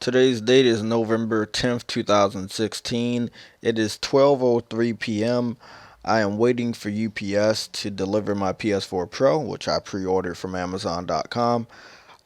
Today's date is November 10th, 2016. It is 12:03 p.m. I am waiting for UPS to deliver my PS4 Pro, which I pre-ordered from Amazon.com.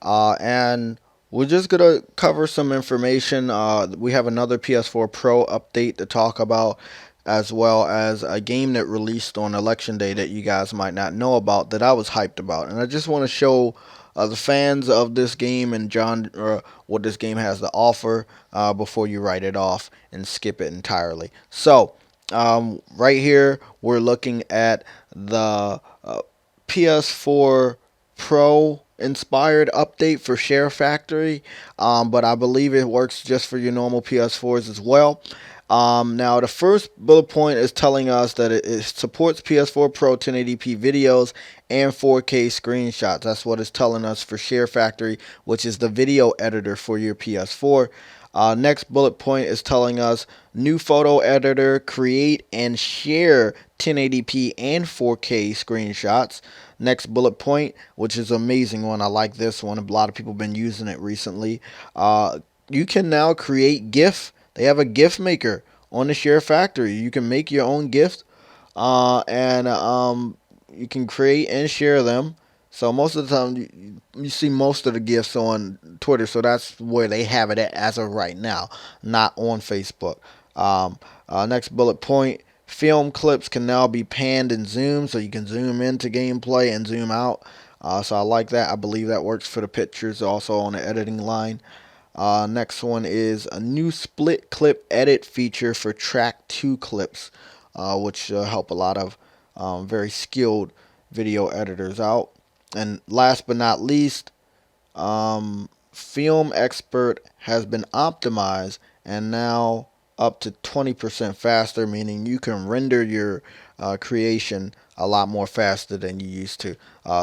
And we're just gonna cover some information. We have another PS4 Pro update to talk about, as well as a game that released on Election Day that you guys might not know about that I was hyped about. And I just want to show the fans of this game and John what this game has to offer before you write it off and skip it entirely. So, right here we're looking at the PS4 Pro inspired update for Share Factory, but I believe it works just for your normal PS4s as well. Now, the first bullet point is telling us that it supports PS4 Pro 1080p videos and 4K screenshots. That's what it's telling us for Share Factory, which is the video editor for your PS4. Next bullet point is telling us new photo editor, create and share 1080p and 4K screenshots. Next bullet point, which is an amazing one. I like this one. A lot of people have been using it recently. You can now create GIF. They have a GIF maker on the Share Factory. You can make your own GIFs, and you can create and share them. So most of the time, you see most of the GIFs on Twitter. So that's where they have it at as of right now, not on Facebook. Next bullet point. Film clips can now be panned and zoomed, so you can zoom into gameplay and zoom out. So I like that. I believe that works for the pictures, also on the editing line. Next one is a new split clip edit feature for track 2 clips, which help a lot of very skilled video editors out. And last but not least, Film Expert has been optimized and now up to 20% faster, meaning you can render your creation a lot more faster than you used to.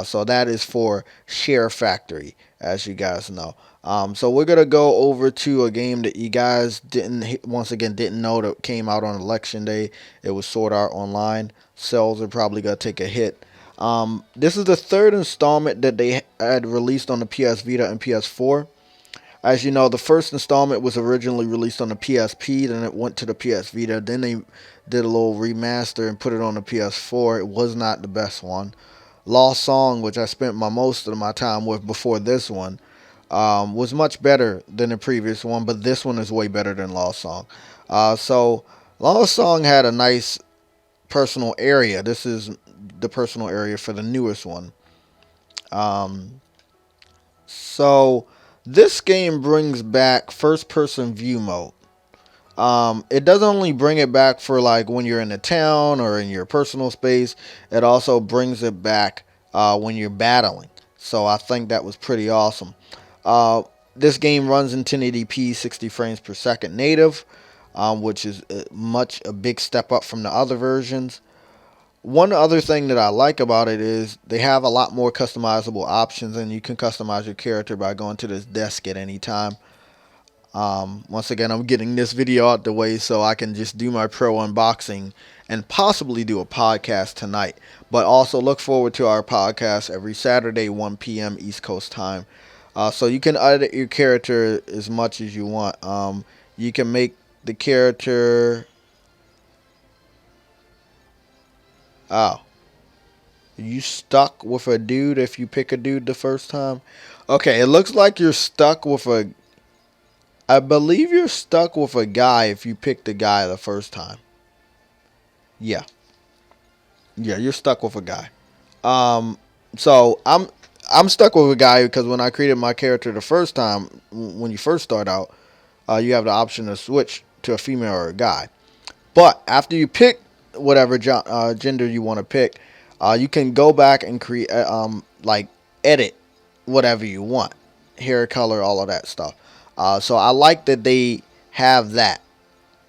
So that is for Share Factory, as you guys know. So we're gonna go over to a game that you guys didn't know that came out on Election Day. It was Sword Art Online. Sales are probably gonna take a hit. This is the third installment that they had released on the PS Vita and PS4. As you know, the first installment was originally released on the PSP, then it went to the PS Vita, then they did a little remaster and put it on the PS4. It was not the best one. Lost Song, which I spent most of my time with before this one, was much better than the previous one, but this one is way better than Lost Song. So Lost Song had a nice personal area. This is the personal area for the newest one. Um, so this game brings back first person view mode. It doesn't only bring it back for like when you're in the town or in your personal space, it also brings it back when you're battling. So I think that was pretty awesome. This game runs in 1080p 60 frames per second native, which is a big step up from the other versions. One other thing that I like about it is they have a lot more customizable options, and you can customize your character by going to this desk at any time. Once again, I'm getting this video out the way so I can just do my pro unboxing and possibly do a podcast tonight. But also look forward to our podcast every Saturday, 1 p.m. East Coast time. So you can edit your character as much as you want. You can make the character. Oh, you stuck with a dude if you pick a dude the first time? Okay, it looks like you're stuck with a. I believe you're stuck with a guy if you pick the guy the first time. Yeah, yeah, you're stuck with a guy. Um, so I'm stuck with a guy because when I created my character the first time, when you first start out, you have the option to switch to a female or a guy. But after you pick whatever gender you want to pick, you can go back and create, like edit whatever you want, hair color, all of that stuff. So I like that they have that.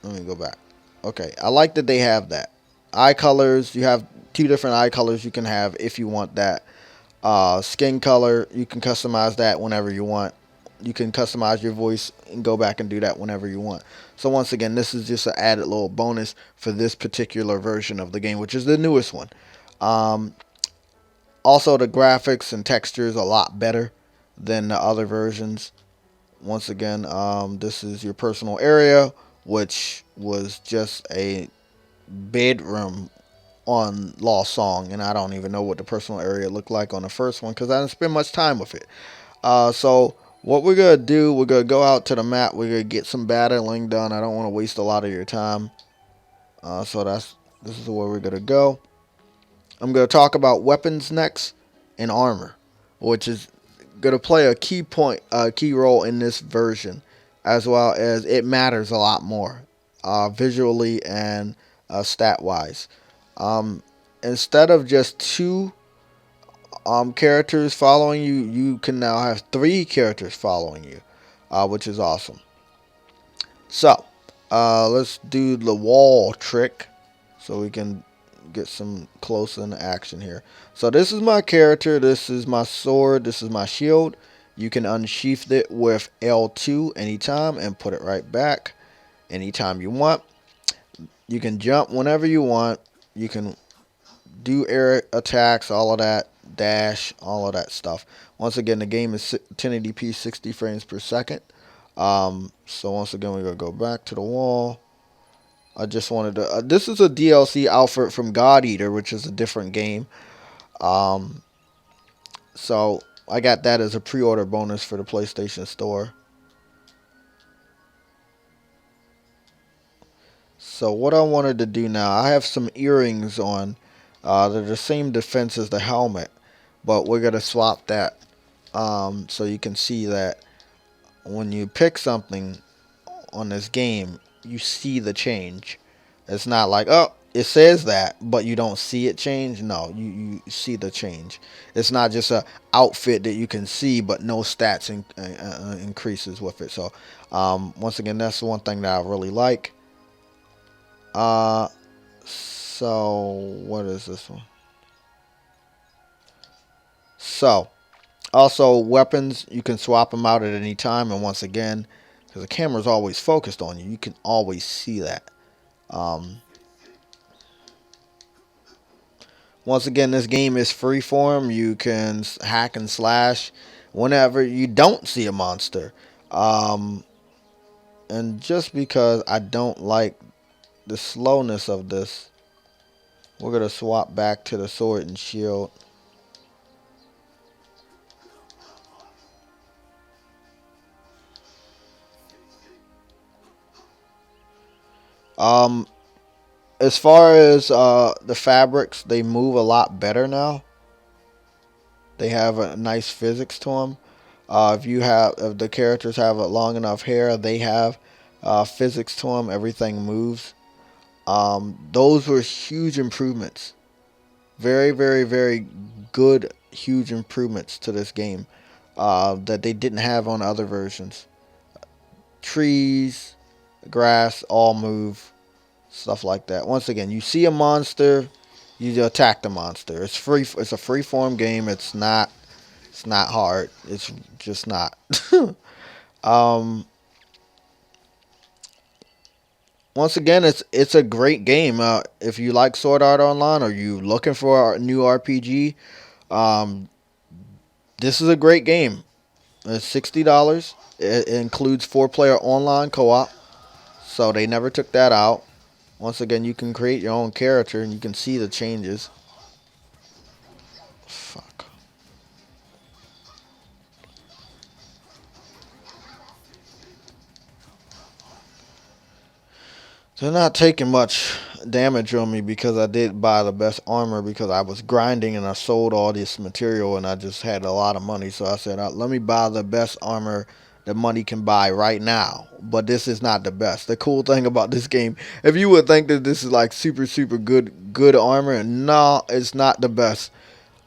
Let me go back. Okay, I like that they have that. Eye colors, you have two different eye colors you can have if you want that. Skin color, you can customize that whenever you want. You can customize your voice and go back and do that whenever you want. So once again, this is just an added little bonus for this particular version of the game, which is the newest one. Um, Also, the graphics and textures a lot better than the other versions. Once again, this is your personal area, which was just a bedroom on Lost Song, and I don't even know what the personal area looked like on the first one because I didn't spend much time with it. So what we're gonna do, we're gonna go out to the map. We're gonna get some battling done. I don't want to waste a lot of your time. So this is where we're gonna go. I'm gonna talk about weapons next and armor, which is gonna play a key role in this version, as well as it matters a lot more, visually and stat wise. Um, Instead of just two characters following you, you can now have three characters following you, which is awesome. So, let's do the wall trick so we can get some close in action here. So, this is my character, this is my sword, this is my shield. You can unsheath it with L2 anytime and put it right back anytime you want. You can jump whenever you want. You can do air attacks, all of that, dash, all of that stuff. Once again, the game is 1080p, 60 frames per second. So once again, we're gonna go back to the wall. I just wanted to. This is a DLC outfit from God Eater, which is a different game. Um, so I got that as a pre-order bonus for the PlayStation Store. So what I wanted to do now, I have some earrings on. They're the same defense as the helmet, but we're gonna swap that. So you can see that when you pick something on this game, you see the change. It's not like, oh, it says that, but you don't see it change. No, you see the change. It's not just a outfit that you can see, but no stats increases with it. So, once again, that's one thing that I really like. Uh, so what is this one? So, also weapons, you can swap them out at any time, and once again, because the camera's always focused on you, you can always see that. Um, Once again, this game is freeform. You can hack and slash whenever you don't see a monster. Um, and just because I don't like the slowness of this, we're going to swap back to the sword and shield. Um, as far as the fabrics, they move a lot better now. They have a nice physics to them. If the characters have a long enough hair, they have physics to them. Everything moves. Those were huge improvements. Very, very, very good, huge improvements to this game that they didn't have on other versions. Trees, grass, all move, stuff like that. Once again, you see a monster, you attack the monster. It's free. It's a free form game. It's not. It's not hard. It's just not. um, Once again, it's a great game. If you like Sword Art Online or you looking for a new RPG, um, this is a great game. It's $60. It includes 4-player online co-op, so they never took that out. Once again, you can create your own character and you can see the changes. Fuck. They're not taking much damage on me because I did buy the best armor because I was grinding and I sold all this material and I just had a lot of money. So I said, let me buy the best armor that money can buy right now. But this is not the best. The cool thing about this game, if you would think that this is like super, super good armor, no, it's not the best.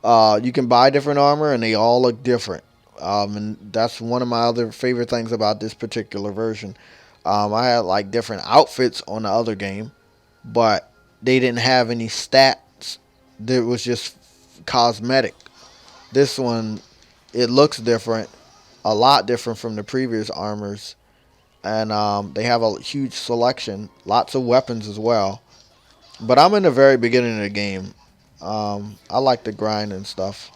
You can buy different armor and they all look different. And that's one of my other favorite things about this particular version. I had like different outfits on the other game, but they didn't have any stats. It was just cosmetic. This one, it looks different, a lot different from the previous armors, and they have a huge selection, lots of weapons as well. But I'm in the very beginning of the game. I like the grind and stuff.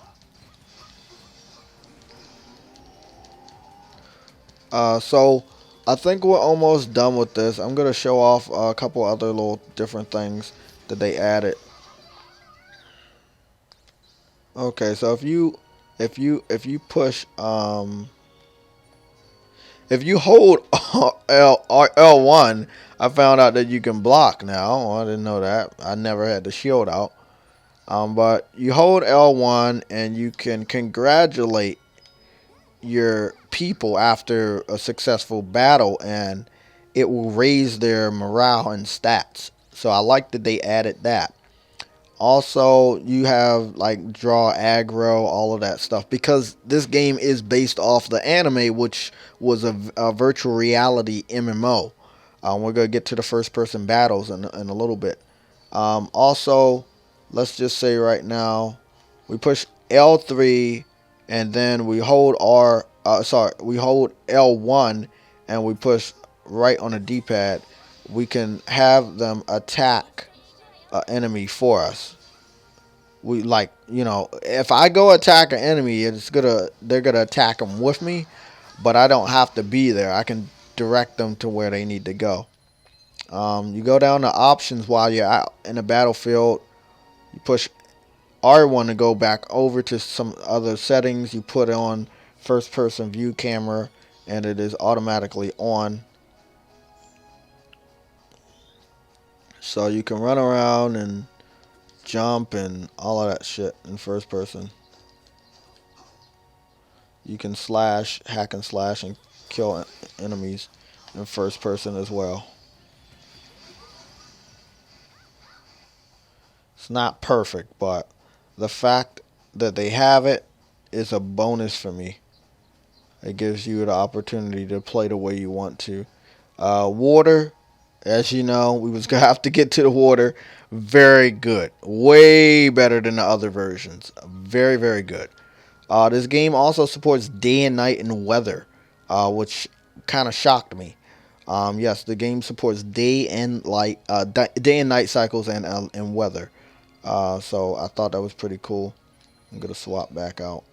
So I think we're almost done with this. I'm gonna show off a couple other little different things that they added. Okay, so if you push if you hold L1, I found out that you can block now. Oh, I didn't know that. I never had the shield out. But you hold L1 and you can congratulate your people after a successful battle, and it will raise their morale and stats. So I like that they added that. Also, you have like draw aggro, all of that stuff, because this game is based off the anime, which was a virtual reality MMO. We're gonna get to the first person battles in a little bit. Also, let's just say right now, we push L3 and then we hold R. We hold L1 and we push right on the D-pad. We can have them attack an enemy for us. We like, if I go attack an enemy, they're gonna attack them with me, but I don't have to be there. I can direct them to where they need to go. You go down to options while you're out in the battlefield. You push R1 to go back over to some other settings. You put on first person view camera and it is automatically on. So you can run around and jump and all of that shit in first person. You can slash, hack and slash, and kill enemies in first person as well. It's not perfect, but the fact that they have it is a bonus for me. It gives you the opportunity to play the way you want to. Water, as you know, we was gonna have to get to the water. Very good, way better than the other versions. Very, very good. This game also supports day and night and weather, which kind of shocked me. Yes, the game supports day and night cycles and weather. So I thought that was pretty cool. I'm gonna swap back out.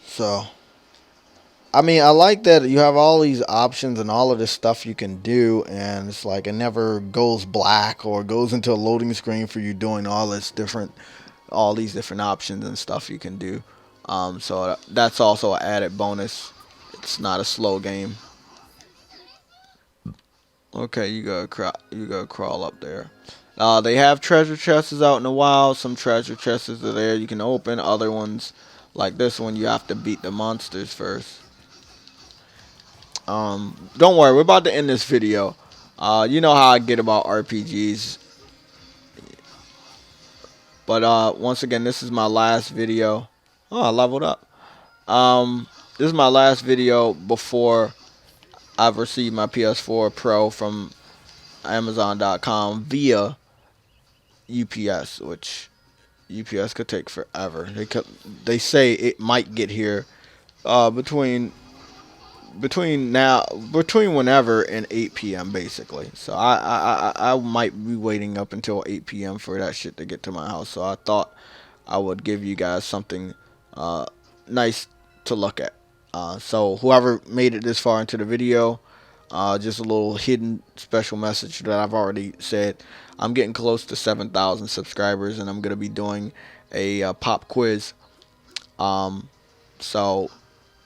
So I mean, I like that you have all these options and all of this stuff you can do, and it's like it never goes black or goes into a loading screen for you doing all these different options and stuff you can do. So that's also an added bonus. It's not a slow game. Okay, you gotta crawl up there. They have treasure chests out in the wild. Some treasure chests are there you can open. Other ones, like this one, you have to beat the monsters first. Don't worry, we're about to end this video. You know how I get about RPGs, but once again, this is my last video. Oh, I leveled up. This is my last video before I've received my PS4 Pro from Amazon.com via UPS, which UPS could take forever. They say it might get here between between whenever and 8 p.m. basically. So I might be waiting up until 8 p.m. for that shit to get to my house. So I thought I would give you guys something uh, nice to look at. So whoever made it this far into the video, just a little hidden special message that I've already said. I'm getting close to 7,000 subscribers, and I'm gonna be doing a pop quiz. Um, so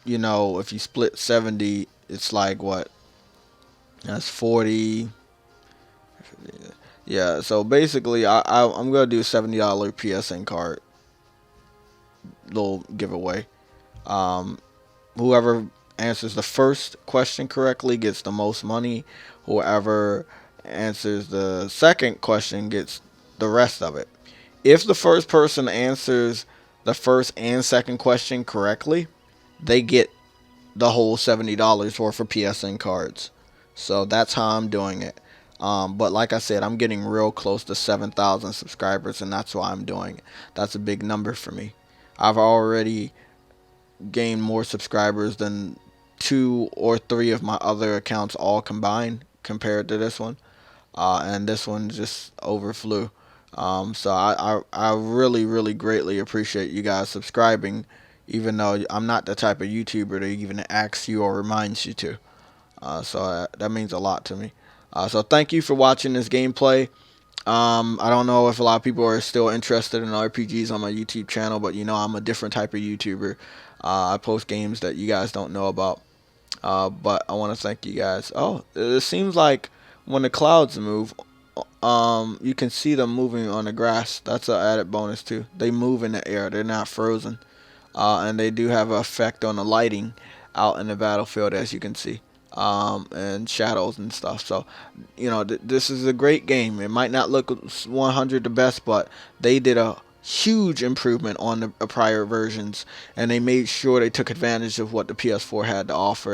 if you split 70, it's like what? That's 40. Yeah, so basically, I'm going to do a $70 PSN card little giveaway. Um, Whoever answers the first question correctly gets the most money. Whoever answers the second question gets the rest of it. If the first person answers the first and second question correctly, they get the whole $70 worth of PSN cards. So that's how I'm doing it. But like I said, I'm getting real close to 7,000 subscribers, and that's why I'm doing it. That's a big number for me. I've already gained more subscribers than two or three of my other accounts all combined compared to this one. And this one just overflew. So I really, really greatly appreciate you guys subscribing, even though I'm not the type of YouTuber that even asks you or reminds you to. That means a lot to me. So thank you for watching this gameplay. I don't know if a lot of people are still interested in RPGs on my YouTube channel, but you know I'm a different type of YouTuber. I post games that you guys don't know about. But I want to thank you guys. Oh, it seems like when the clouds move, you can see them moving on the grass. That's an added bonus too. They move in the air. They're not frozen. And they do have an effect on the lighting out in the battlefield, as you can see, and shadows and stuff. So, you know, this is a great game. It might not look 100 the best, but they did a huge improvement on the prior versions, and they made sure they took advantage of what the PS4 had to offer.